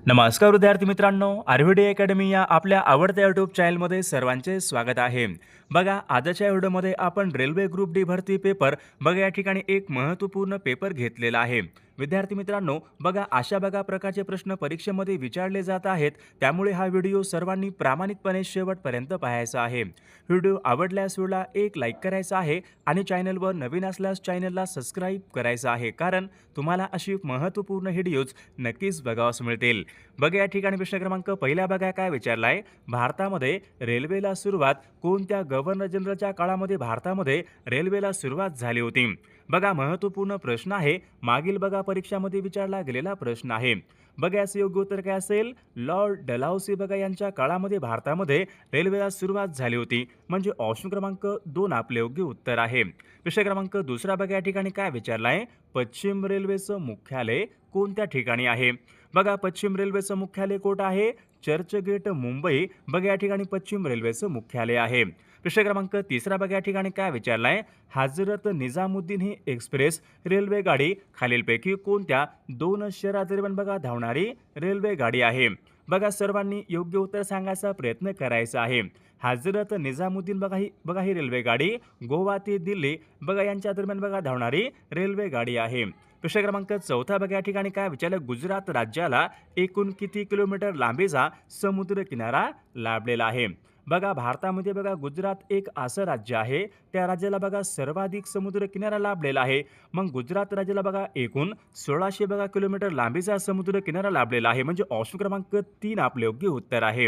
नमस्कार विद्यार्थी मित्रांनो, आरव्हीडी अकॅडमी या आपल्या आवडत्या यूट्यूब चॅनलमध्ये सर्वांचे स्वागत आहे. बघा, आजच्या व्हिडिओमध्ये आपण रेल्वे ग्रुप डी भरती पेपर बघा या ठिकाणी एक महत्त्वपूर्ण पेपर घेतलेला आहे. विद्यार्थी मित्रांनो, बघा अशा प्रकारचे प्रश्न परीक्षेमध्ये विचारले जात आहेत, त्यामुळे हा व्हिडिओ सर्वांनी प्रामाणिकपणे शेवटपर्यंत पाहायचा आहे. व्हिडिओ आवडल्यास व्हिडिओला एक लाईक करायचा आहे आणि चॅनलवर नवीन असल्यास चॅनलला सबस्क्राईब करायचं आहे, कारण तुम्हाला अशी महत्त्वपूर्ण व्हिडिओज नक्कीच बघावास मिळतील. बघा या ठिकाणी प्रश्न क्रमांक पहिला बघा काय विचारलाय. भारतामध्ये रेल्वेला सुरुवात कोणत्या गव्हर्नर जनरलच्या काळामध्ये भारतामध्ये रेल्वेला सुरुवात झाली होती? बघा महत्त्वपूर्ण प्रश्न आहे. मागील बघा परीक्षामध्ये विचारला गेलेला प्रश्न आहे. बघा याचं योग्य उत्तर काय असेल? लॉर्ड डलहौसी बघा यांच्या काळामध्ये भारतामध्ये रेल्वेला सुरुवात झाली होती, म्हणजे ऑप्शन क्रमांक 2 आपले योग्य उत्तर आहे. प्रश्न क्रमांक दुसरा बघा या ठिकाणी काय विचारलाय. पश्चिम रेल्वेचं मुख्यालय कोणत्या ठिकाणी आहे? बघा पश्चिम रेल्वेचं मुख्यालय कोठं आहे? चर्चगेट मुंबई बघा या ठिकाणी पश्चिम रेल्वेचं मुख्यालय आहे. प्रश्न क्रमांक तिसरा बघा या ठिकाणी काय विचारलाय. हजरत निजामुद्दीन ही एक्सप्रेस रेल्वे गाडी खालीलपैकी कोणत्या दोन शहरादरम्यान बघा धावणारी रेल्वे गाडी आहे? बघा सर्वांनी योग्य उत्तर सांगायचा प्रयत्न करायचा आहे. हजरत निजामुद्दीन बघा ही रेल्वे गाडी गोवा ते दिल्ली बघा यांच्या दरम्यान बघा धावणारी रेल्वे गाडी आहे. प्रश्न क्रमांक चौथा बघा या ठिकाणी काय विचारलं. गुजरात राज्याला एकूण किती किलोमीटर लांबीचा समुद्र किनारा लाभलेला आहे? बघा भारतामध्ये बघा गुजरात एक असं राज्य आहे, त्या राज्याला बघा सर्वाधिक समुद्र किनारा लाभलेला आहे. मग गुजरात राज्याला बघा एकूण 1600 बघा किलोमीटर लांबीचा समुद्र किनारा लाभलेला आहे, म्हणजे ऑप्शन क्रमांक 3 आपले योग्य उत्तर आहे.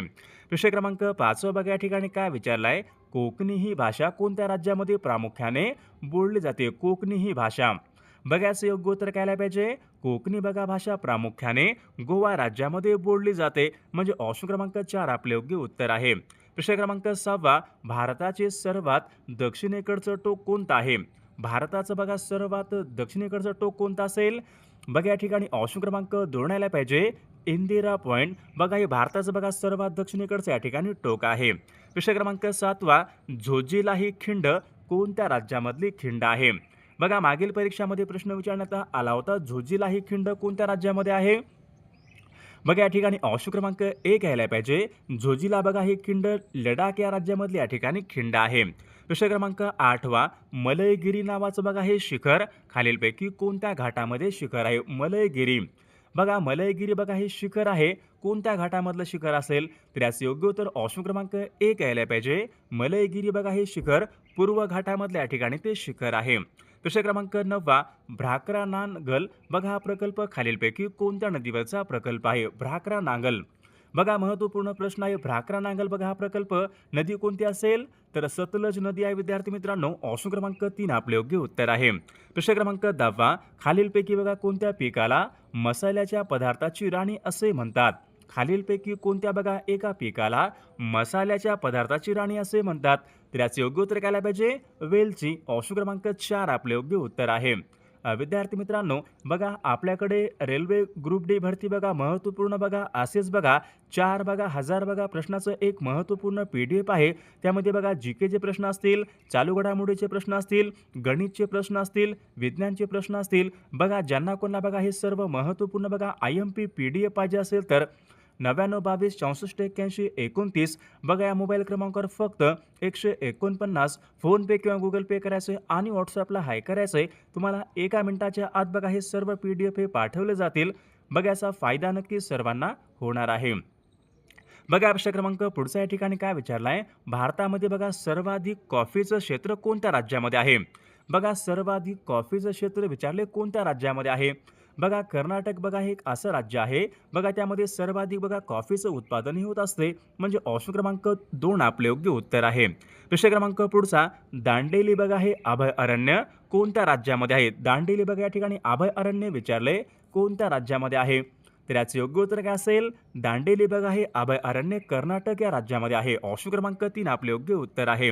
प्रश्न क्रमांक 5 बघा या ठिकाणी काय विचारलाय. कोकणी ही भाषा कोणत्या राज्यामध्ये प्रामुख्याने बोलली जाते? कोकणी ही भाषा बघा याचं योग्य उत्तर काय आलं पाहिजे. कोकणी बघा भाषा प्रामुख्याने गोवा राज्यामध्ये बोलली जाते, म्हणजे ऑप्शन क्रमांक 4 आपले योग्य उत्तर आहे. प्रश्न क्रमांक 6 भारताचे सर्वात दक्षिणेकडचं टोक कोणतं आहे? भारताचं बघा सर्वात दक्षिणेकडचं टोक कोणतं असेल? बघा या ठिकाणी ऑप्शन क्रमांक 2 आला पाहिजे. इंदिरा पॉइंट बघा हे भारताचं बघा सर्वात दक्षिणेकडचं या ठिकाणी टोक आहे. प्रश्न क्रमांक 7 झोजिला ही खिंड कोणत्या राज्यामधली खिंड आहे? बघा मागील परीक्षामध्ये प्रश्न विचारण्यात आला होता. झोजिला ही खिंड कोणत्या राज्यामध्ये आहे? बघा या ठिकाणी ऑप्शन क्रमांक 1 यायला पाहिजे. झोजिला बघा ही खिंड लडाख या राज्यामधली या ठिकाणी खिंड आहे. प्रश्न क्रमांक 8 मलयगिरी नावाचं बघा हे शिखर खालीलपैकी कोणत्या घाटामध्ये शिखर आहे? मलयगिरी बघा मलयगिरी बघा हे शिखर आहे, कोणत्या घाटामधलं शिखर असेल? तर याचं योग्य उत्तर ऑप्शन क्रमांक 1 यायला पाहिजे. मलयगिरी बघा हे शिखर पूर्व घाटामधल्या या ठिकाणी ते शिखर आहे. प्रश्न क्रमांक 9 भ्राकरा नांगल बघा हा प्रकल्प खालीलपैकी कोणत्या नदीवरचा प्रकल्प आहे? भ्राकरा नांगल बघा महत्त्वपूर्ण प्रश्न आहे. भ्राकरा नांगल बघा हा प्रकल्प नदी कोणती असेल? तर सतलज नदी आहे विद्यार्थी मित्रांनो. ऑप्शन क्रमांक 3 आपले योग्य उत्तर आहे. प्रश्न क्रमांक 10 खालीलपैकी बघा कोणत्या पिकाला मसाल्याच्या पदार्थाची राणी असे म्हणतात? खालीलपैकी कोणत्या बघा एका पिकाला मसाल्याच्या पदार्थाची राणी असे म्हणतात? तर याचे योग्य उत्तर काय पाहिजे. वेलची. ऑप्शन क्रमांक 4 आपले योग्य उत्तर आहे. विद्यार्थी मित्रांनो, बघा आपल्याकडे रेल्वे ग्रुप डी भरती बघा महत्त्वपूर्ण बघा असेच बघा 4 बघा 1000 बघा प्रश्नाचं एक महत्त्वपूर्ण PDF आहे. त्यामध्ये बघा जीकेचे प्रश्न असतील, चालू घडामोडीचे प्रश्न असतील, गणितचे प्रश्न असतील, विज्ञानचे प्रश्न असतील. बघा ज्यांना कोणाला बघा हे सर्व महत्त्वपूर्ण बघा IMP PDF पाहिजे असेल तर 99 22 64 81 29 बघा या मोबाईल क्रमांकावर फक्त 149 फोनपे किंवा गुगल पे करायचं आहे आणि व्हॉट्सअपला हाय करायचं आहे. तुम्हाला 1 मिनिटाच्या आत बघा हे सर्व PDF हे पाठवले जातील. बघा याचा फायदा नक्कीच सर्वांना होणार आहे. बघा प्रश्न क्रमांक पुढचा या ठिकाणी काय विचारलाय. भारतामध्ये बघा सर्वाधिक कॉफीचं क्षेत्र कोणत्या राज्यामध्ये आहे? बघा सर्वाधिक कॉफीचं क्षेत्र विचारले कोणत्या राज्यामध्ये आहे? बघा कर्नाटक बघा हे एक असं राज्य आहे बघा त्यामध्ये सर्वाधिक बघा कॉफीचं उत्पादनही होत असते, म्हणजे ऑप्शन क्रमांक 2 आपले योग्य उत्तर आहे. प्रश्न क्रमांक पुढचा दांडेली बघा हे अभयारण्य कोणत्या राज्यामध्ये आहे? दांडेली बघा या ठिकाणी अभयारण्य विचारले कोणत्या राज्यामध्ये आहे? तर याचे योग्य उत्तर काय असेल. दांडेली बघा हे अभयारण्य कर्नाटक या राज्यामध्ये आहे. ऑप्शन क्रमांक 3 आपले योग्य उत्तर आहे.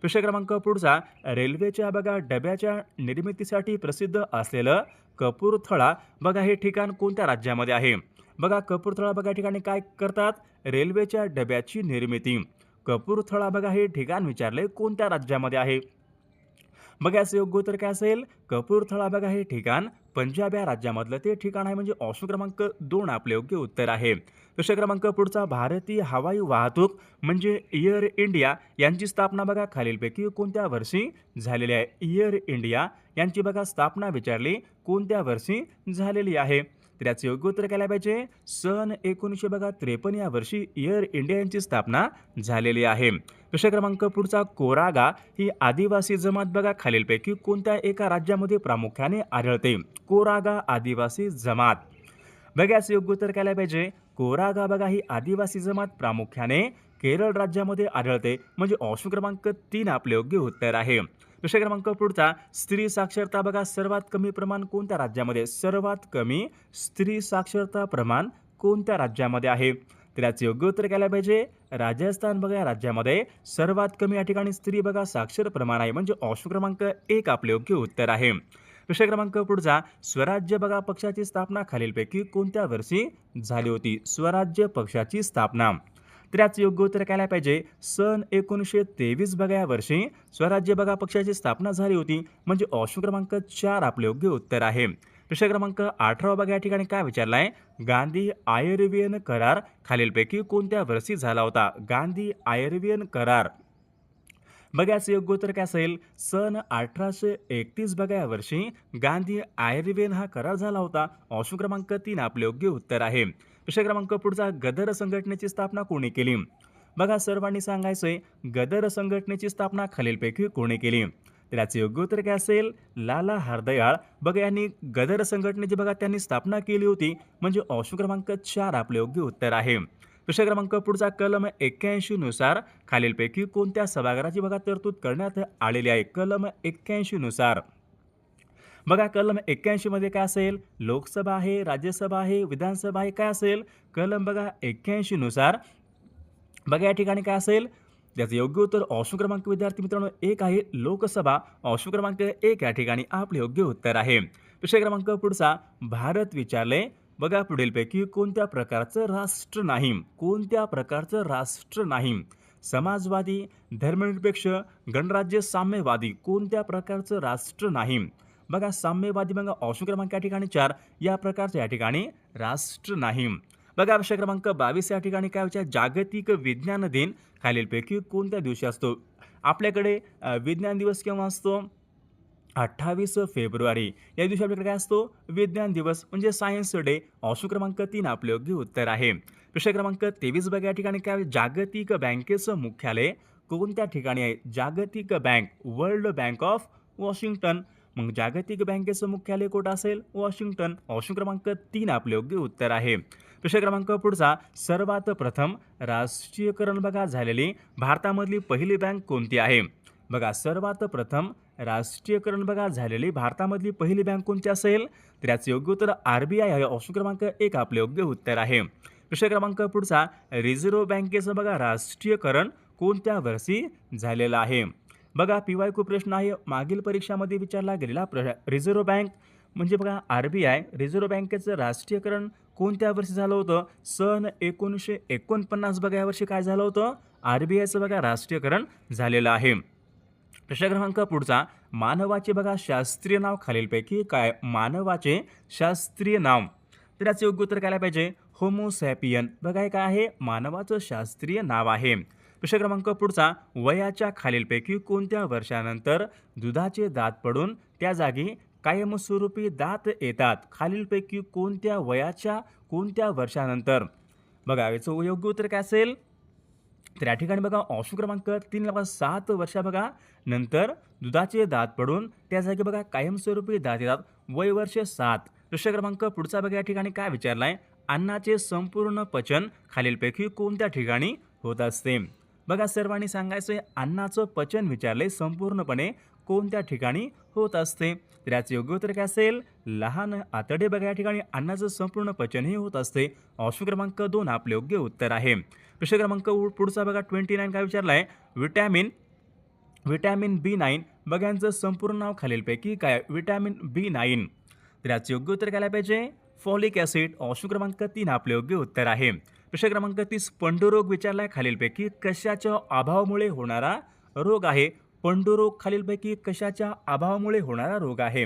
प्रश्न क्रमांक पुढचा रेल्वेच्या बघा डब्याच्या निर्मितीसाठी प्रसिद्ध असलेलं कपूरथळा बघा हे ठिकाण कोणत्या राज्यामध्ये आहे? बघा कपूरथळा बघा ठिकाणी काय करतात? रेल्वेच्या डब्याची निर्मिती. कपूरथळा बघा हे ठिकाण विचारले कोणत्या राज्यामध्ये आहे? बघा याचं योग्य उत्तर काय असेल. कपूरथळा बघा हे ठिकाण पंजाब या राज्यामधलं ते ठिकाण आहे, म्हणजे ऑप्शन क्रमांक 2 आपले योग्य उत्तर आहे. प्रश्न क्रमांक पुढचा, भारतीय हवाई वाहतूक म्हणजे एअर इंडिया यांची स्थापना बघा खालीलपैकी कोणत्या वर्षी झालेली आहे. एअर इंडिया यांची बघा स्थापना विचारली कोणत्या वर्षी झालेली आहे. तर याचे योग्य उत्तर काय पाहिजे, सन 1953 या वर्षी एअर इंडिया यांची स्थापना झालेली आहे. प्रश्न क्रमांक पुढचा, कोरागा ही आदिवासी जमात बघा खालीलपैकी कोणत्या एका राज्यामध्ये प्रामुख्याने आढळते. कोरागा आदिवासी जमात, बघा याचे योग्य उत्तर काय पाहिजे, कोरागा बघा ही आदिवासी जमात प्रामुख्याने केरळ राज्यामध्ये आढळते, म्हणजे ऑप्शन क्रमांक 3 आपले योग्य उत्तर आहे. प्रश्न क्रमांक पुढचा, स्त्री साक्षरता बघा सर्वात कमी प्रमाण कोणत्या राज्यामध्ये, सर्वात कमी स्त्री साक्षरता प्रमाण कोणत्या राज्यामध्ये आहे. तर याचे योग्य उत्तर काय पाहिजे, राजस्थान बघा या राज्यामध्ये सर्वात कमी या ठिकाणी स्त्री बघा साक्षर प्रमाण आहे, म्हणजे ऑप्शन क्रमांक 1 आपले योग्य उत्तर आहे. प्रश्न क्रमांक पुढचा, स्वराज्य बघा पक्षाची स्थापना खालीलपैकी कोणत्या वर्षी झाली होती. स्वराज्य पक्षाची स्थापना, तर याचे योग्य उत्तर काय पाहिजे, सन 1923 बघा या वर्षी स्वराज्य बघा पक्षाची स्थापना झाली होती, म्हणजे ऑप्शन क्रमांक 4 आपले योग्य उत्तर आहे. प्रश्न क्रमांक 18 बघा या ठिकाणी काय विचारलाय, गांधी आयर्वियन करार खालीलपैकी कोणत्या वर्षी झाला होता. गांधी आयर्वियन करार, बघा याचं योग्य उत्तर काय असेल, सन 1831 बघा या वर्षी गांधी आयर्वियन हा करार झाला होता. ऑप्शन क्रमांक 3 आपले योग्य उत्तर आहे. प्रश्न क्रमांक पुढचा, गदर संघटनेची स्थापना कोणी केली. बघा सर्वांनी सांगायचंय गदर संघटनेची स्थापना खालीलपैकी कोणी केली. तर याचे योग्य उत्तर काय असेल, लाला हरदयाळ बघा यांनी गदर संघटनेची बघा त्यांनी स्थापना केली होती, म्हणजे ऑप्शन क्रमांक 4 आपले योग्य उत्तर आहे. प्रश्न क्रमांक पुढचा, कलम 81 नुसार खालीलपैकी कोणत्या सभागृहाची बघा तरतूद करण्यात आलेली आहे. कलम 81 नुसार, बघा कलम 81 मध्ये काय असेल, लोकसभा आहे, राज्यसभा आहे, विधानसभा आहे, काय असेल, कलम बघा 81 नुसार बघा या ठिकाणी काय असेल, त्याचं योग्य उत्तर ऑप्शन क्रमांक विद्यार्थी मित्रांनो 1 आहे, लोकसभा. ऑप्शन क्रमांक 1 या ठिकाणी आपले योग्य उत्तर आहे. प्रश्न क्रमांक पुढचा, भारत विचारले बघा पुढीलपैकी कोणत्या प्रकारचं राष्ट्र नाही. कोणत्या प्रकारचं राष्ट्र नाही. समाजवादी, धर्मनिरपेक्ष, गणराज्य, साम्यवादी, कोणत्या प्रकारचं राष्ट्र नाही. बघा साम्यवादी बघा ऑप्शन क्रमांक या ठिकाणी 4 या प्रकारचं या ठिकाणी राष्ट्र नाही. बघा प्रश्न क्रमांक 22 या ठिकाणी काय विचार, जागतिक विज्ञान दिन खालीलपैकी कोणत्या दिवशी असतो. आपल्याकडे विज्ञान दिवस केव्हा असतो, 28 फेब्रुवारी या दिवशी आपल्याकडे काय असतो, विज्ञान दिवस म्हणजे सायन्स डे. ऑप्शन क्रमांक 3 आपले योग्य उत्तर आहे. प्रश्न क्रमांक 23 बघा या ठिकाणी काय, जागतिक बँकेचं मुख्यालय कोणत्या ठिकाणी आहे. जागतिक bank, world bank of Washington. मग जागतिक बँकेचं मुख्यालय कुठं असेल, वॉशिंग्टन. ऑप्शन क्रमांक 3 आपले योग्य उत्तर आहे. प्रश्न क्रमांक पुढचा, सर्वात प्रथम राष्ट्रीयकरण बघा झालेली भारतामधली पहिली बँक कोणती आहे. बघा सर्वात प्रथम राष्ट्रीयकरण बघा झालेली भारतामधली पहिली बँक कोणती असेल, तर याचे योग्य उत्तर RBI आहे. ऑप्शन क्रमांक 1 आपले योग्य उत्तर आहे. प्रश्न क्रमांक पुढचा, रिझर्व्ह बँकेचं बघा राष्ट्रीयकरण कोणत्या वर्षी झालेलं आहे. बघा PYQ प्रश्न आहे, मागील परीक्षामध्ये विचारला गेलेला रिझर्व्ह बँक म्हणजे बघा RBI, रिझर्व्ह बँकेचं राष्ट्रीयकरण कोणत्या वर्षी झालं होतं, सन 1949 बघा या वर्षी काय झालं होतं, RBIचं बघा राष्ट्रीयकरण झालेलं आहे. प्रश्न क्रमांक पुढचा, मानवाचे बघा शास्त्रीय नाव खालीलपैकी काय. मानवाचे शास्त्रीय नाव, तर याचे योग्य उत्तर काय पाहिजे, होमोसॅपियन. बघा हे काय आहे, मानवाचं शास्त्रीय नाव आहे. प्रश्न क्रमांक पुढचा, वयाच्या खालीलपैकी कोणत्या वर्षानंतर दुधाचे दात पडून त्या जागी कायमस्वरूपी दात येतात. खालीलपैकी कोणत्या वयाच्या कोणत्या वर्षानंतर. बघा याचं योग्य उत्तर काय असेल, तर या ठिकाणी बघा ऑप्शन क्रमांक 3 बघा 7 वर्षा बघा नंतर दुधाचे दात पडून त्या जागी बघा कायमस्वरूपी दात येतात, वय वर्ष 7. प्रश्न क्रमांक पुढचा बघा या ठिकाणी काय विचारलाय, अन्नाचे संपूर्ण पचन खालीलपैकी कोणत्या ठिकाणी होत असते. बघा सर्वांनी सांगायचं अन्नाचं पचन विचारले संपूर्णपणे कोणत्या ठिकाणी होत असते. तर याचे योग्य उत्तर काय असेल, लहान आतडे बघा या ठिकाणी अन्नाचं संपूर्ण पचन हे होत असते. ऑप्शन क्रमांक 2 आपले योग्य उत्तर आहे. प्रश्न क्रमांक पुढचा बघा 29 काय विचारलाय, विटॅमिन B9 बघा यांचं संपूर्ण नाव खालीलपैकी काय. विटॅमिन B9, तर याचे योग्य उत्तर काय पाहिजे, फॉलिक ॲसिड. ऑप्शन क्रमांक 3 आपले योग्य उत्तर आहे. प्रश्न क्रमांक 30 पंडुरोग विचारलाय खालीलपैकी कशाच्या अभावामुळे होणारा रोग आहे. पंडुरोग खालीलपैकी कशाच्या अभावामुळे होणारा रोग आहे.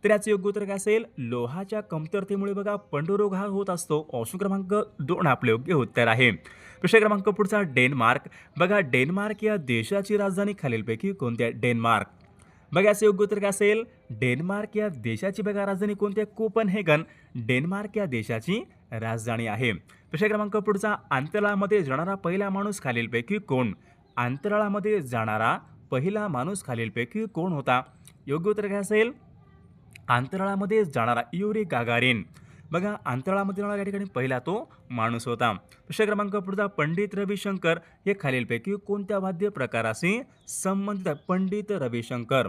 तर याचं योग्य उत्तर काय असेल? लोहाच्या कमतरतेमुळे बघा पंडुरोग हा होत असतो. ऑप्शन क्रमांक 2 आपले योग्य उत्तर आहे. प्रश्न क्रमांक पुढचा डेन्मार्क. बघा डेन्मार्क या देशाची राजधानी खालीलपैकी कोणती आहे? डेन्मार्क. बघा याचं योग्य उत्तर काय असेल? डेन्मार्क या देशाची बघा राजधानी कोणती आहे? कोपनहेगन. डेन्मार्क या देशाची राजधानी आहे. प्रश्न क्रमांक पुढचा अंतराळामध्ये जाणारा पहिला माणूस खालीलपैकी कोण? अंतराळामध्ये जाणारा पहिला माणूस खालीलपैकी कोण होता? योग्य उत्तर काय असेल? अंतराळामध्ये जाणारा युरी गागारिन. बघा अंतराळामध्ये जाणारा या ठिकाणी पहिला तो माणूस होता. प्रश्न क्रमांक पुढचा पंडित रविशंकर हे खालीलपैकी कोणत्या वाद्य प्रकाराशी संबंधित आहे? पंडित रविशंकर.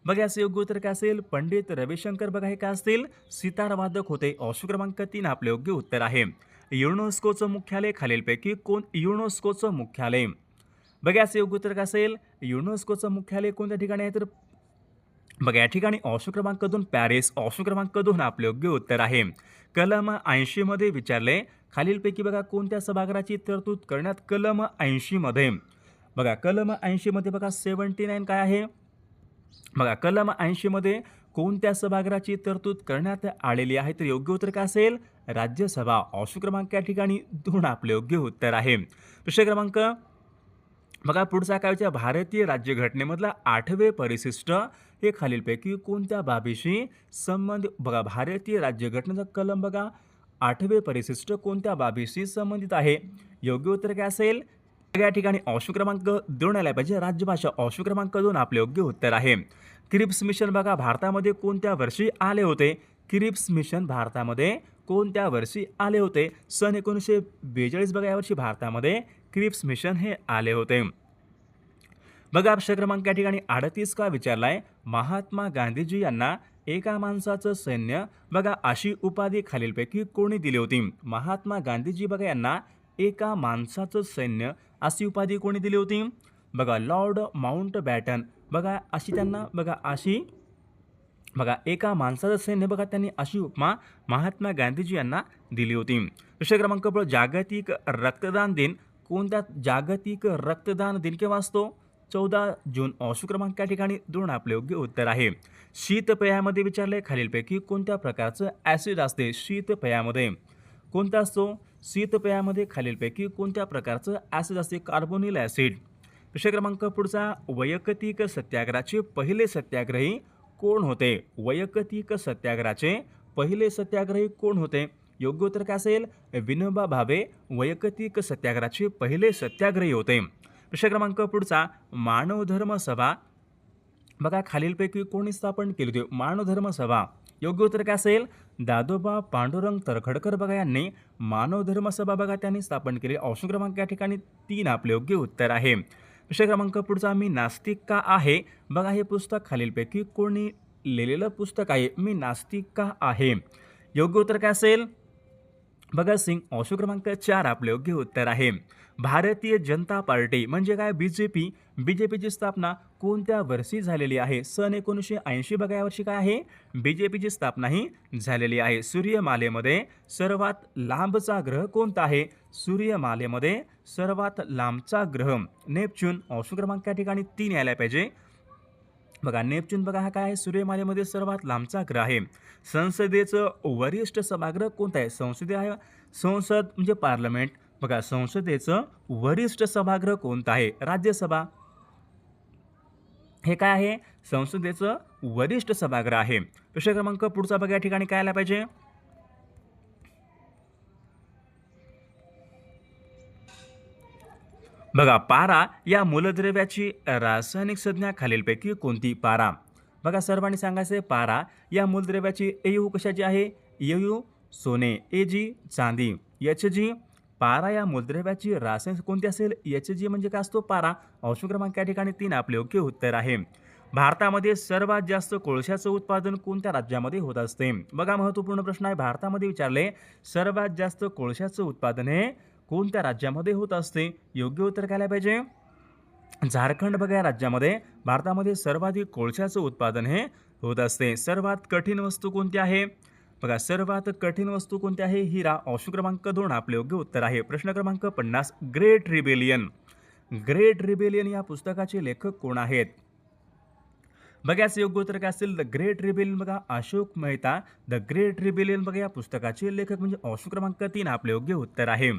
बघा याचं योग्य उत्तर काय असेल? पंडित रविशंकर बघा हे काय असतील? सितार वादक होते. ऑप्शन क्रमांक 3 आपले योग्य उत्तर आहे. युनेस्कोचं मुख्यालय खालीलपैकी कोण? युनेस्कोचं मुख्यालय. बघा याचं योग्य उत्तर काय असेल? युनेस्कोचं मुख्यालय कोणत्या ठिकाणी आहे? तर बघा या ठिकाणी ऑप्शन क्रमांक 2 पॅरिस. ऑप्शन क्रमांक 2 आपले योग्य उत्तर आहे. कलम 80 मध्ये विचारले खालीलपैकी बघा कोणत्या सभागृहाची तरतूद करण्यात? कलम 80 मध्ये बघा कलम 80 मध्ये बघा 79 काय आहे? बघा कलम 80 मध्ये कोणत्या सभागृहाची तरतूद करण्यात आलेली आहे? तर योग्य उत्तर काय असेल? राज्यसभा. ऑप्शन क्रमांक या ठिकाणी 2 आपले योग्य उत्तर आहे. प्रश्न क्रमांक बघा पुढचा काय विचार? भारतीय राज्यघटनेमधला 8वे परिशिष्ट हे खालीलपैकी कोणत्या बाबीशी संबंधित? बघा भारतीय राज्यघटनेचा कलम बघा 8वे परिशिष्ट कोणत्या बाबीशी संबंधित आहे? योग्य उत्तर काय असेल? या ठिकाणी ऑप्शन क्रमांक 2 आला पाहिजे. राज्यभाषा. ऑप्शन क्रमांक 2 आपले योग्य उत्तर आहे. क्रिप्स मिशन बघा भारतामध्ये कोणत्या वर्षी आले होते? क्रिप्स मिशन भारतामध्ये कोणत्या वर्षी आले होते? सन 1942 बघा यावर्षी भारतामध्ये क्रिप्स मिशन हे आले होते. बघा प्रश्न क्रमांक या ठिकाणी 38 का विचारलाय? महात्मा गांधीजी यांना एका माणसाचं सैन्य बघा अशी उपाधी खालीलपैकी कोणी दिली होती? महात्मा गांधीजी बघा यांना एका माणसाचं सैन्य अशी उपाधी कोणी दिली होती? बघा लॉर्ड माउंटबॅटन. बघा अशी त्यांना बघा एका माणसाचं सैन्य बघा त्यांनी अशी उपमा महात्मा गांधीजी यांना दिली होती. प्रश्न क्रमांक जागतिक रक्तदान दिन कोणत्या? जागतिक रक्तदान दिन केव्हा असतो? 14 जून. ऑप्शन क्रमांक या ठिकाणी 2 आपले योग्य उत्तर आहे. शीतपेयामध्ये विचारले खालीलपैकी कोणत्या प्रकारचं ॲसिड असते? शीतपेयामध्ये कोणता असतो? शीतपेयामध्ये खालीलपैकी कोणत्या प्रकारचं ॲसिड असते? Carbonyl acid. प्रश्न क्रमांक पुढचा वैयक्तिक सत्याग्रहाचे पहिले सत्याग्रही कोण होते? वैयक्तिक सत्याग्रहाचे पहिले सत्याग्रही कोण होते? योग्य उत्तर काय असेल? विनोबा भावे वैयक्तिक सत्याग्रहाचे पहिले सत्याग्रही होते. प्रश्न क्रमांक पुढचा मानव धर्म सभा बघा खालीलपैकी कोणी स्थापन केली होती? मानव धर्म सभा. योग्य उत्तर काय असेल? दादोबा पांडुरंग तरखडकर बघा यांनी मानव धर्म सभा बघा त्यांनी स्थापन केली. ऑप्शन क्रमांक या ठिकाणी 3 आपले योग्य उत्तर आहे. प्रश्न क्रमांक पुढचा मी नास्तिक का आहे? बघा हे पुस्तक खालीलपैकी कोणी लिहिलेलं पुस्तक आहे? मी नास्तिक का आहे? योग्य उत्तर काय असेल? भगत सिंग. ऑप्शन क्रमांक 4 आपले योग्य उत्तर आहे. भारतीय जनता पार्टी म्हणजे काय? बीजेपी. बीजेपीची स्थापना कोणत्या वर्षी झालेली आहे? सन 1980 बघा यावर्षी काय आहे? बीजेपीची स्थापना ही झालेली आहे. सूर्यमालेमध्ये सर्वात लांबचा ग्रह कोणता आहे? सूर्यमालेमध्ये सर्वात लांबचा ग्रह नेपच्यून. ऑप्शन क्रमांक या ठिकाणी 3 यायला पाहिजे. बघा नेपच्यून बघा हा काय आहे? सूर्यमालेमध्ये सर्वात लांबचा ग्रह आहे. संसदेचं वरिष्ठ सभागृह कोणतं आहे? संसदीय आहे. संसद म्हणजे पार्लमेंट. बघा संसदेचं वरिष्ठ सभागृह कोणतं आहे? राज्यसभा. हे काय आहे? संसदेचं वरिष्ठ सभागृह आहे. प्रश्न क्रमांक पुढचा बघा या ठिकाणी काय आला पाहिजे? बघा पारा या मूलद्रव्याची रासायनिक संज्ञा खालीलपैकी कोणती? पारा. बघा सर्वांनी सांगायचे पारा या मूलद्रव्याची एयू कशाची आहे? एयू सोने, एजी चांदी, एचजी पारा या मूलद्रव्याची रासायनिक कोणती असेल? एचजी म्हणजे काय असतो? पारा. ऑप्शन क्रमांक या ठिकाणी 3 आपले योग्य उत्तर आहे. भारतामध्ये सर्वात जास्त कोळशाचं उत्पादन कोणत्या राज्यामध्ये होत असते? बघा महत्त्वपूर्ण प्रश्न आहे. भारतामध्ये विचारले सर्वात जास्त कोळशाचं उत्पादन हे कोणत्या राज्यामध्ये होत असते? योग्य उत्तर काय आलं पाहिजे? झारखंड बघा या राज्यामध्ये भारतामध्ये सर्वाधिक कोळशाचं उत्पादन हे होत असते. सर्वात कठीण वस्तू कोणती आहे? बघा सर्वात कठीण वस्तू कोणती आहे? हिरा. ऑप्शन क्रमांक 2 आपले योग्य उत्तर आहे. प्रश्न क्रमांक 50 ग्रेट रिबेलियन. ग्रेट रिबेलियन या पुस्तकाचे लेखक कोण आहेत? बघाच योग्य उत्तर काय असेल द ग्रेट रिबेलियन बघा Ashok Mehta the great rebellion बघा या पुस्तकाचे लेखक म्हणजे ऑप्शन क्रमांक 3 आपले योग्य उत्तर आहे.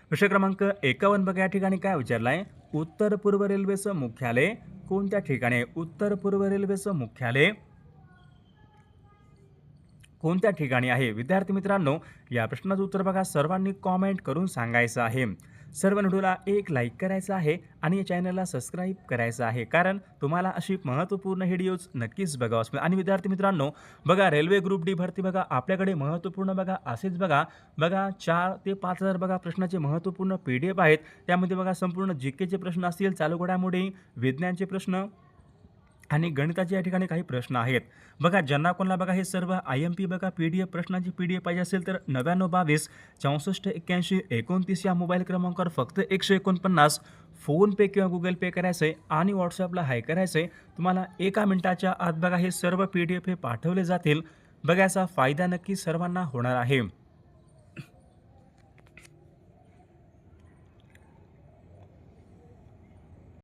प्रश्न क्रमांक 51 बघा या ठिकाणी काय विचारलं आहे उत्तर पूर्व रेल्वेचं मुख्यालय कोणत्या ठिकाणी आहे? उत्तर पूर्व रेल्वेचं मुख्यालय कोणत्या ठिकाणी आहे? विद्यार्थी मित्रांनो या प्रश्नाचं उत्तर बघा सर्वांनी कॉमेंट करून सांगायचं आहे. सर्व व्हिडिओला एक लाईक करायचं आहे आणि या चॅनलला सबस्क्राईब करायचं आहे कारण तुम्हाला अशी महत्त्वपूर्ण व्हिडिओज नक्कीच बघावंच मिळेल. आणि विद्यार्थी मित्रांनो बघा रेल्वे ग्रुप डी भरती बघा आपल्याकडे महत्त्वपूर्ण बघा असेच बघा 4 ते 5,000 बघा प्रश्नाचे महत्त्वपूर्ण PDF आहेत. त्यामध्ये बघा संपूर्ण जीकेचे प्रश्न असतील, चालू घडामोडी, विज्ञानचे प्रश्न आणि गणिताचे या ठिकाणी काही प्रश्न आहेत. बघा ज्यांना कोणाला बघा हे सर्व IMP बघा PDF प्रश्नांची PDF पाहिजे असेल तर 9922 64 81 29 या मोबाईल क्रमांकावर फक्त 149 फोनपे किंवा गुगल पे करायचं आहे आणि व्हॉट्सअपला हाय करायचं आहे. तुम्हाला 1 मिनिटाच्या आत बघा हे सर्व PDF हे पाठवले जातील. बघा याचा फायदा नक्की सर्वांना होणार आहे.